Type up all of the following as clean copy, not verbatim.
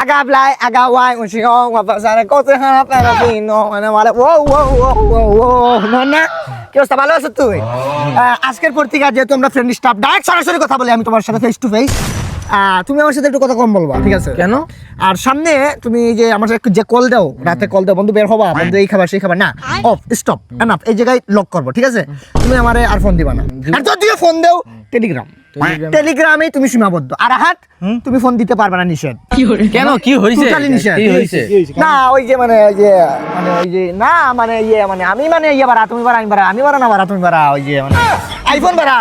Agablay, agaway, unsiyong, wapasara ko sa harap na Pino. Ano wala, wow. না কি অবস্থা ভালো আছো তুই? আজকের পর থেকে যেহেতু আমরা ফ্রেন্ড স্টাফ ডাইরেক্ট সরাসরি কথা বলি আমি তোমার সাথে ফেস টু ফেস। তুমি আমার সাথে একটু কথা কম বলবা, ঠিক আছে? কেন? আর সামনে তুমি এই যে আমার সাথে যে কল দাও, রাতে কল দাও, বন্ধু বের হবা, বন্ধু এই খাবার সেই খাবার না, অফ স্টপ এনাফ, এই জায়গায় লক করবো, ঠিক আছে? তুমি আমারে আর ফোন দিবা না। আর যদিও ফোন দাও টেলিগ্রামে তুমি সীমাবদ্ধ। আর হাত তুমি ফোন দিতে পারবে না, নিষেধ। কেন, কি হইছে? টোটালি নিষেধ। কি হইছে? না ওই যে মানে ওই যে না মানে মানে আমি মানে বাড়া তুমি বাড়া আমি বাড়া আমি বাড়া না বাড়া তুমি বাড়া, ওই যে মানে আইফোন বাড়া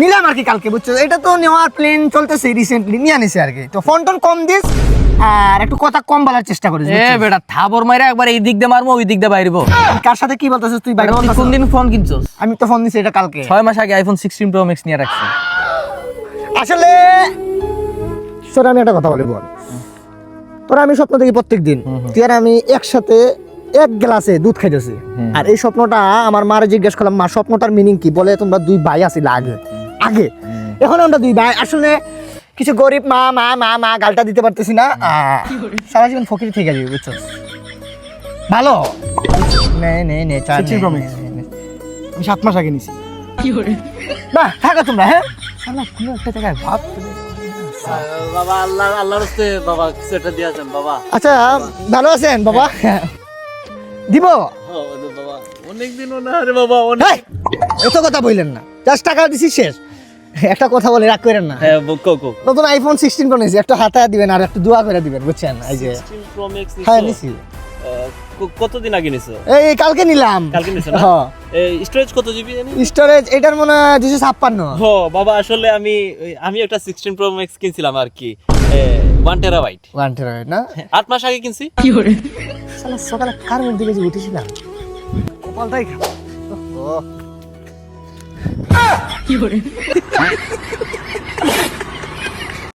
নিলাম আর কি কালকে, বুঝছো? এটা তো নেওয়ার প্ল্যান চলতেছে, রিসেন্টলি নিয়ে আনিছে আর কি। তো ফোন টোন কম দিস আর একটু কথা কম বলার চেষ্টা করিস। বেটা থাবর মাইরা একবার এই দিক দিয়ে মারবো ওই দিক দিয়ে বাইরবো। কার সাথে কি বলতেছিস তুই? বাইরে কোন দিন ফোন কিনছস? আমি তো ফোন দিছি এটা কালকে, 6 মাস আগে আইফোন 16 প্রো ম্যাক্স নিয়ে রাখছি। আসলে তোর আমি একটা কথা বলি বল, তোরা আমি স্বপ্ন দেখি প্রত্যেক দিন, তুই আর আমি একসাথে এক গ্লাসে দুধ খাইতেছি। আর এই স্বপ্নটা আমার মারে জিজ্ঞেস করলাম, মা স্বপ্নটার মিনিং কি? বলে তোমরা দুই ভাই আছি আগে, এখন আমরা দুই ভাই। আসলে কিছু গরিব মা মা মা মা গালটা দিতে পারতেছি না, সারা জীবন ফকির থেকে যাবে, বুঝছো? ভালো নে চার আমি 7 মাস আগে নিছি। না থাকো তোমরা, হ্যাঁ শালা কোনো একটা জায়গায় ভাব। বাবা আল্লাহর রাস্তে বাবা কিছু একটা দিয়েছেন বাবা। আচ্ছা ভালো আছেন বাবা? দিব বাবা অনেকদিন না রে বাবা, অনেক। এত কথা বললেন না, জাস্ট টাকা দিছি শেষ। একটা কথা বলে রাগ করেন না, হ্যাঁ নতুন আইফোন 16 প্রো নিয়েছি, একটা হাতায় দিবেন আর একটু দোয়া করে দিবেন, বুঝছেন? এই যে 16 প্রো ম্যাক্স হ্যাঁ নিছি, কতদিন আগে নিছো? এই কালকে নিলাম। কালকে নিছো না? হ্যাঁ। এই স্টোরেজ কত জিবি জানি? স্টোরেজ এটার মনে হয় 256। ও বাবা আসলে আমি একটা 16 প্রো ম্যাক্স কিনছিলাম আর কি, 1 টেরাবাইট। 1 টেরাবাইট না? 8 মাস আগে কিনছি। শালা সকালে কার মধ্যে গেছে উঠেছিলাম, কপালটাই খারাপ।